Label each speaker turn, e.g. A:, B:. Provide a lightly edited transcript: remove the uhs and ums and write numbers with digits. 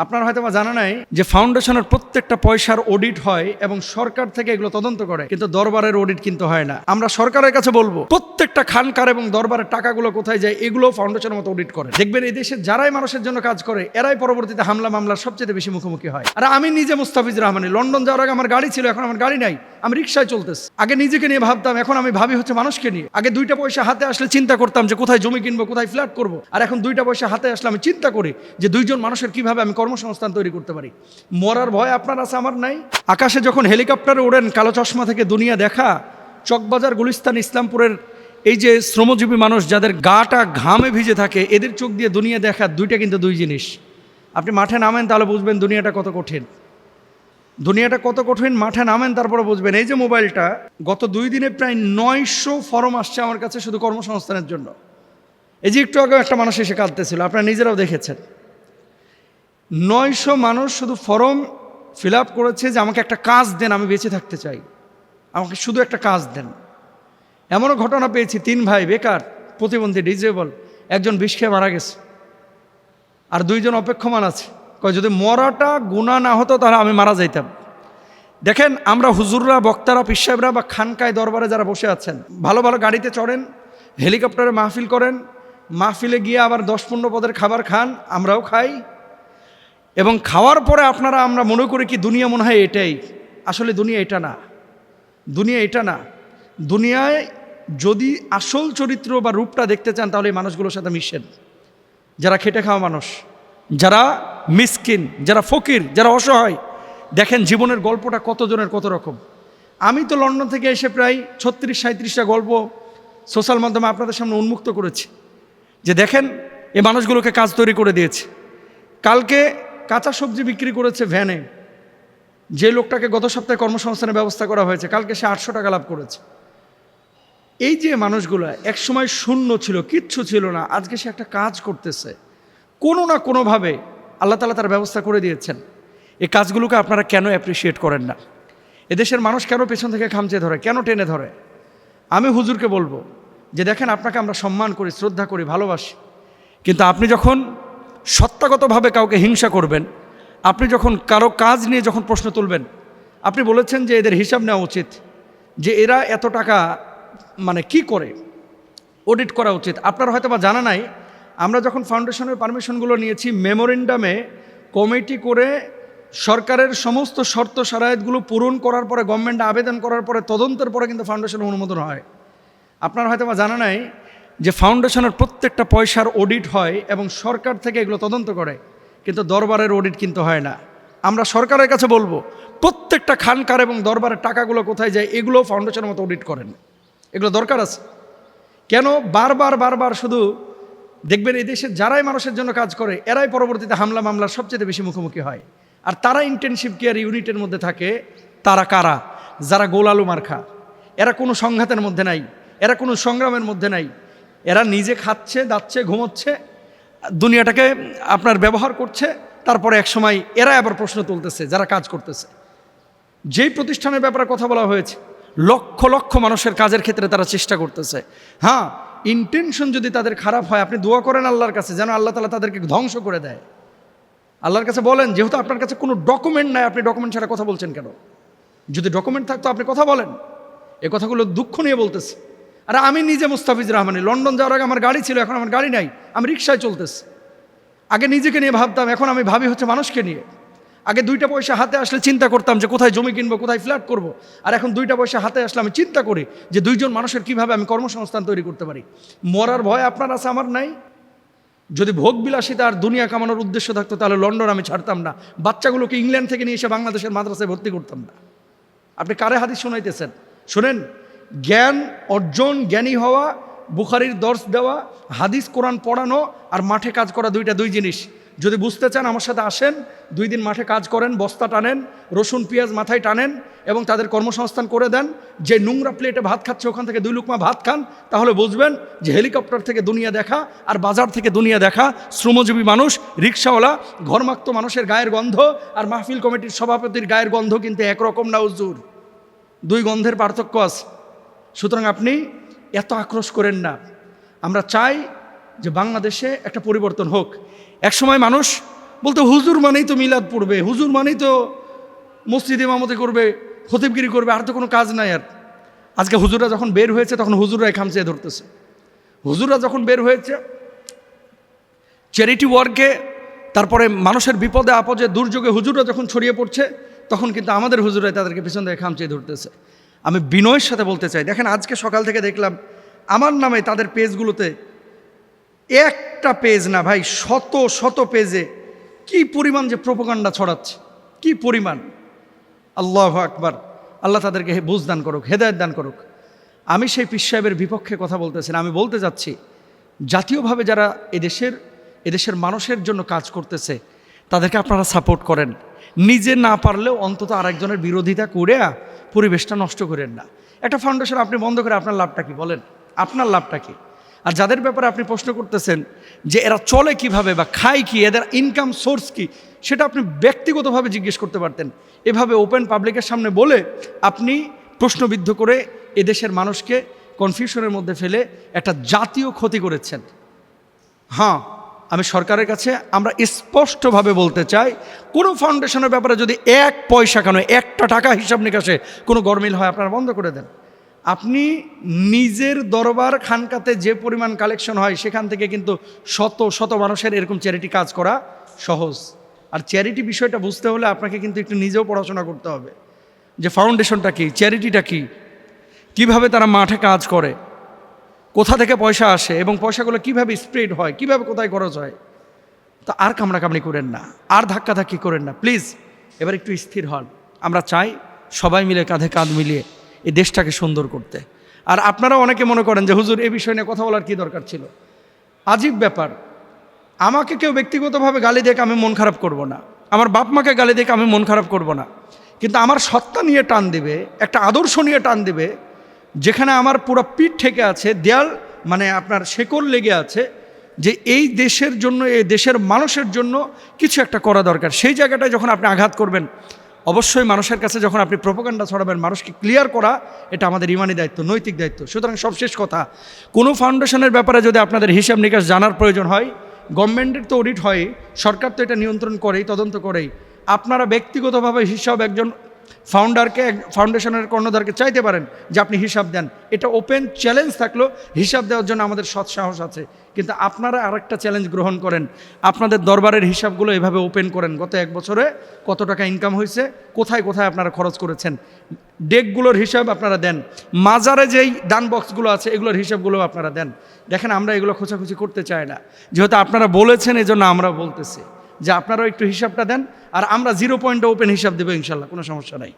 A: আপনার হয়তো বা জানা নাই যে ফাউন্ডেশনের প্রত্যেকটা পয়সার অডিট হয় এবং সরকার থেকে এগুলো তদন্ত করে, কিন্তু দরবারের অডিট কিন্তু হয় না। আমরা সরকারের কাছে বলবো প্রত্যেকটা খানকার এবং দরবারের টাকাগুলো কোথায় যায় এগুলো ফাউন্ডেশনের মতো অডিট করে। দেখবেন এই দেশে যারাই মানুষের জন্য কাজ করে এরাই পরবর্তীতে হামলা মামলার সবচেয়ে বেশি মুখোমুখি হয়। আর আমি নিজে মুস্তাফিজুর রহমানী, লন্ডন যাওয়ার আগে আমার গাড়ি ছিল, এখন আমার গাড়ি নাই, আমি রিক্সায় চলতেছি। আগে নিজেকে নিয়ে ভাবতাম, এখন আমি ভাবি হচ্ছে মানুষকে নিয়ে। আগে দুইটা পয়সা হাতে আসলে চিন্তা করতাম যে কোথায় জমি কিনবো, কোথায় ফ্ল্যাট করবো, আর এখন দুইটা পয়সা হাতে আসলে আমি চিন্তা করি যে দুইজন মানুষের কিভাবে আমি কর্মসংস্থান তৈরি করতে পারি। মরার ভয় আপনার আছে, আমার নাই। আকাশে যখন হেলিকপ্টারে ওড়েন, কালো চশমা থেকে দুনিয়া দেখা, চকবাজার, গুলিস্তান, ইসলামপুরের এই যে শ্রমজীবী মানুষ যাদের গাটা ঘামে ভিজে থাকে, এদের চোখ দিয়ে দুনিয়া দেখা দুইটা কিন্তু দুই জিনিস। আপনি মাঠে নামেন তাহলে বুঝবেন দুনিয়াটা কত কঠিন। দুনিয়াটা কত কঠিন মাঠে নামেন তারপরে বুঝবেন। এই যে মোবাইলটা, গত 2 দিনে প্রায় 900 ফর্ম আসছে আমার কাছে শুধু কর্মসংস্থানের জন্য। এই যে একটু আগে একটা মানুষ এসে কাঁদতেছিল, আপনারা নিজেরাও দেখেছেন। 900 মানুষ শুধু ফর্ম ফিল আপ করেছে যে আমাকে একটা কাজ দেন, আমি বেঁচে থাকতে চাই, আমাকে শুধু একটা কাজ দেন। এমনও ঘটনা পেয়েছি, 3 ভাই বেকার, প্রতিবন্ধী, ডিজেবল, একজন বিষ খেয়ে মারা গেছে আর 2 জন অপেক্ষমান আছে। কয় যদি মরাটা গুনাহ না হতো তাহলে আমি মারা যাইতাম। দেখেন, আমরা হুজুররা, বক্তারা, পীর সাহেবরা বা খানকায় দরবারে যারা বসে আছেন, ভালো ভালো গাড়িতে চড়েন, হেলিকপ্টারে মাহফিল করেন, মাহফিলে গিয়ে আবার 10-15 পদের খাবার খান, আমরাও খাই। এবং খাওয়ার পরে আমরা মনে করি কি দুনিয়া মনে হয় এটাই। আসলে দুনিয়া এটা না, দুনিয়া এটা না। দুনিয়ায় যদি আসল চরিত্র বা রূপটা দেখতে চান তাহলে এই মানুষগুলোর সাথে মিশেন, যারা খেটে খাওয়া মানুষ, যারা মিসকিন, যারা ফকির, যারা অসহায়। দেখেন জীবনের গল্পটা কতজনের কত রকম। আমি তো লন্ডন থেকে এসে প্রায় 36-37টা গল্প সোশ্যাল মাধ্যমে আপনাদের সামনে উন্মুক্ত করেছি যে দেখেন এই মানুষগুলোকে কাজ তৈরি করে দিয়েছে। কালকে কাঁচা সবজি বিক্রি করেছে ভ্যানে, যে লোকটাকে গত সপ্তাহে কর্মসংস্থানের ব্যবস্থা করা হয়েছে, কালকে সে 800 টাকা লাভ করেছে। এই যে মানুষগুলো একসময় শূন্য ছিল, কিচ্ছু ছিল না, আজকে সে একটা কাজ করতেছে। কোনো না কোনোভাবে আল্লাহ তাআলা তার ব্যবস্থা করে দিয়েছেন। এই কাজগুলোকে আপনারা কেন অ্যাপ্রিসিয়েট করেন না? এদেশের মানুষ কেন পেছন থেকে খামচে ধরে, কেন টেনে ধরে? আমি হুজুরকে বলবো যে দেখেন, আপনাকে আমরা সম্মান করি, শ্রদ্ধা করি, ভালোবাসি, কিন্তু আপনি যখন সত্তাগতভাবে কাউকে হিংসা করবেন, আপনি যখন কারো কাজ নিয়ে যখন প্রশ্ন তুলবেন, আপনি বলেছেন যে এদের হিসাব নেওয়া উচিত, যে এরা এত টাকা মানে কি করে, অডিট করা উচিত। আপনার হয়তো বা জানা নাই, আমরা যখন ফাউন্ডেশনের পারমিশনগুলো নিয়েছি, মেমোরেন্ডামে কমিটি করে সরকারের সমস্ত শর্ত শারায়েতগুলো পূরণ করার পরে, গভর্নমেন্টে আবেদন করার পরে, তদন্তের পরে কিন্তু ফাউন্ডেশনের অনুমোদন হয়। আপনার হয়তো বা জানা নাই যে ফাউন্ডেশনের প্রত্যেকটা পয়সার অডিট হয় এবং সরকার থেকে এগুলো তদন্ত করে, কিন্তু দরবারের অডিট কিন্তু হয় না। আমরা সরকারের কাছে বলবো প্রত্যেকটা খানকার এবং দরবারের টাকাগুলো কোথায় যায় এগুলো ফাউন্ডেশনের মতো অডিট করেন। এগুলো দরকার আছে। কেন বারবার শুধু দেখবেন এই দেশে যারাই মানুষের জন্য কাজ করে এরাই পরবর্তীতে হামলা মামলার সবচেয়ে বেশি মুখোমুখি হয়। আর তারা ইন্টেনসিভ কেয়ার ইউনিটের মধ্যে থাকে। তারা কারা? যারা গোলালু মার্খা। এরা কোনো সংঘাতের মধ্যে নাই, এরা কোনো সংগ্রামের মধ্যে নাই। এরা নিজে খাচ্ছে, দাচ্ছে, ঘুমোচ্ছে, দুনিয়াটাকে আপনার ব্যবহার করছে। তারপরে এক সময় এরা আবার প্রশ্ন তুলতেছে যারা কাজ করতেছে। যেই প্রতিষ্ঠানের ব্যাপারে কথা বলা হয়েছে, লক্ষ লক্ষ মানুষের কাজের ক্ষেত্রে তারা চেষ্টা করতেছে। হ্যাঁ, ইন্টেনশন যদি তাদের খারাপ হয়, আপনি দোয়া করেন আল্লাহর কাছে যেন আল্লাহ তাআলা তাদেরকে ধ্বংস করে দেয়। আল্লাহর কাছে বলেন, যেহেতু আপনার কাছে কোনো ডকুমেন্ট নাই, আপনি ডকুমেন্ট ছাড়া কথা বলছেন কেন? যদি ডকুমেন্ট থাকতো আপনি কথা বলেন। এই কথাগুলো দুঃখ নিয়ে বলতেছি। আর আমি নিজে মুস্তাফিজুর রহমানী, লন্ডন যাওয়ার আগে আমার গাড়ি ছিল, এখন আমার গাড়ি নাই, আমি রিক্সায় চলতেছি। আগে নিজেকে নিয়ে ভাবতাম, এখন আমি ভাবি হচ্ছে মানুষকে নিয়ে। আগে 2টা পয়সা হাতে আসলে চিন্তা করতাম যে কোথায় জমি কিনবো, কোথায় ফ্ল্যাট করব, আর এখন 2টা পয়সা হাতে আসলে আমি চিন্তা করি যে 2 জন মানুষের কিভাবে আমি কর্মসংস্থান তৈরি করতে পারি। মরার ভয় আপনার আছে, আমার নাই। যদি ভোগ বিলাসিতা আর দুনিয়া কামানোর উদ্দেশ্য থাকতো তাহলে লন্ডন আমি ছাড়তাম না, বাচ্চাগুলোকে ইংল্যান্ড থেকে নিয়ে এসে বাংলাদেশের মাদ্রাসায় ভর্তি করতাম না। আপনি কারে হাদিস শোনাইতেছেন? শোনেন, জ্ঞান অর্জন, জ্ঞানী হওয়া, বুখারীর দর্স দেওয়া, হাদিস কোরআন পড়ানো আর মাঠে কাজ করা দুই জিনিস। যদি বুঝতে চান আমার সাথে আসেন, 2 দিন মাঠে কাজ করেন, বস্তা টানেন, রসুন পেঁয়াজ মাথায় টানেন এবং তাদের কর্মসংস্থান করে দেন। যে নোংরা প্লেটে ভাত খাচ্ছে ওখান থেকে 2 লুকমা ভাত খান, তাহলে বুঝবেন যে হেলিকপ্টার থেকে দুনিয়া দেখা আর বাজার থেকে দুনিয়া দেখা, শ্রমজীবী মানুষ, রিক্সাওয়ালা, ঘরমাক্ত মানুষের গায়ের গন্ধ আর মাহফিল কমিটির সভাপতির গায়ের গন্ধ কিন্তু একরকম না হুজুর। 2 গন্ধের পার্থক্য আছে। সুতরাং আপনি এত আক্রোশ করেন না। আমরা চাই যে বাংলাদেশে একটা পরিবর্তন হোক। একসময় মানুষ বলতো হুজুর মানেই তো মিলাদ পড়বে, হুজুর মানেই তো মসজিদে ইমামতি করবে, খতিবগিরি করবে, আর তো কোনো কাজ নাই। আর আজকে হুজুররা যখন বের হয়েছে তখন হুজুররাই খামচেয়ে ধরতেছে। হুজুররা যখন বের হয়েছে চ্যারিটি ওয়ার্কে, তারপরে মানুষের বিপদে আপদে দুর্যোগে হুজুররা যখন ছড়িয়ে পড়ছে, তখন কিন্তু আমাদের হুজুরাই তাদেরকে পিছন থেকে খামচেয়ে ধরতেছে। আমি বিনয়ের সাথে বলতে চাই, দেখেন আজকে সকাল থেকে দেখলাম আমার নামে তাদের পেজগুলোতে, একটা পেজ না ভাই, শত শত পেজে কি পরিমাণ যে প্রোপাগান্ডা ছড়াচ্ছে, কি পরিমাণ! আল্লাহু আকবার। আল্লাহ তাদেরকে বুঝ দান করুক, হেদায়েত দান করুক। আমি সেই পীর সাহেবের বিপক্ষে কথা বলতেছি না, আমি বলতে যাচ্ছি জাতীয়ভাবে যারা এদেশের মানুষের জন্য কাজ করতেছে তাদেরকে আপনারা সাপোর্ট করেন। নিজে না পারলেও অন্তত আরেকজনের বিরোধিতা করে পরিবেশটা নষ্ট করেন না। একটা ফাউন্ডেশন আপনি বন্ধ করে আপনার লাভটা কি বলেন? আপনার লাভটা কি? আর যাদের ব্যাপারে আপনি প্রশ্ন করতেছেন যে এরা চলে কিভাবে বা খায় কি, এদের ইনকাম সোর্স কি, সেটা আপনি ব্যক্তিগতভাবে জিজ্ঞেস করতে পারতেন। এভাবে ওপেন পাবলিকের সামনে বলে আপনি প্রশ্নবিদ্ধ করে এদেশের মানুষকে কনফিউশনের মধ্যে ফেলে একটা জাতীয় ক্ষতি করেছেন। হ্যাঁ, আমি সরকারের কাছে আমরা স্পষ্টভাবে বলতে চাই, কোনো ফাউন্ডেশনের ব্যাপারে যদি এক পয়সা কেন একটা টাকা হিসাব নিকাশে কোনো গরমিল হয় আপনারা বন্ধ করে দেন। আপনি নিজের দরবার খানকাতে যে পরিমাণ কালেকশন হয় সেখান থেকে কিন্তু শত শত মানুষের এরকম চ্যারিটি কাজ করা সহজ। আর চ্যারিটি বিষয়টা বুঝতে হলে আপনাকে কিন্তু একটু নিজেও পড়াশোনা করতে হবে যে ফাউন্ডেশনটা কি, চ্যারিটিটা কি, কিভাবে তারা মাঠে কাজ করে, কোথা থেকে পয়সা আসে এবং পয়সাগুলো কিভাবে স্প্রেড হয়, কিভাবে কোথায় খরচ হয়। তো আর কামড়াকামড়ি করেন না, আর ধাক্কাধাক্কি করেন না প্লিজ। এবার একটু স্থির হন। আমরা চাই সবাই মিলে কাঁধে কাঁধ মিলিয়ে এই দেশটাকে সুন্দর করতে। আর আপনারা অনেকে মনে করেন যে হুজুর এই বিষয় নিয়ে কথা বলার কী দরকার ছিল। আজীব ব্যাপার, আমাকে কেউ ব্যক্তিগতভাবে গালি দেখে আমি মন খারাপ করব না, আমার বাপ মাকে গালি দেখে আমি মন খারাপ করব না, কিন্তু আমার সত্তা নিয়ে টান দেবে, একটা আদর্শ নিয়ে টান দেবে, যেখানে আমার পুরো পিঠ ঠেকে আছে, দেয়াল মানে আপনার শেকড় লেগে আছে, যে এই দেশের জন্য, এই দেশের মানুষের জন্য কিছু একটা করা দরকার। সেই জায়গাটায় যখন আপনি আঘাত করবেন, অবশ্যই মানুষের কাছে যখন আপনি প্রোপাগান্ডা ছড়াবেন, মানুষকে ক্লিয়ার করা এটা আমাদের ইমানি দায়িত্ব, নৈতিক দায়িত্ব। সুতরাং সবশেষ কথা, কোনো ফাউন্ডেশনের ব্যাপারে যদি আপনাদের হিসাব নিকাশ জানার প্রয়োজন হয়, গভর্নমেন্টের তো অডিট হয়, সরকার তো এটা নিয়ন্ত্রণ করেই, তদন্ত করেই। আপনারা ব্যক্তিগতভাবে হিসাব একজন ফাউন্ডারকে, ফাউন্ডেশনের কর্ণধারকে চাইতে পারেন যে আপনি হিসাব দেন। এটা ওপেন চ্যালেঞ্জ থাকলো, হিসাব দেওয়ার জন্য আমাদের সৎ সাহস আছে। কিন্তু আপনারা আরেকটা চ্যালেঞ্জ গ্রহণ করেন, আপনাদের দরবারের হিসাবগুলো এভাবে ওপেন করেন, গত এক বছরে কত টাকা ইনকাম হয়েছে, কোথায় কোথায় আপনারা খরচ করেছেন, ডেকগুলোর হিসাব আপনারা দেন, মাজারে যেই দান বক্সগুলো আছে এগুলোর হিসাবগুলো আপনারা দেন। দেখেন আমরা এগুলো খোঁচাখুচি করতে চাই না, যেহেতু আপনারা বলেছেন এই জন্য আমরা বলতেছি যে আপনারাও একটু হিসাবটা দেন, আর আমরা 0 পয়েন্টে ওপেন হিসাব দেবো ইনশাল্লাহ, কোনো সমস্যা নাই।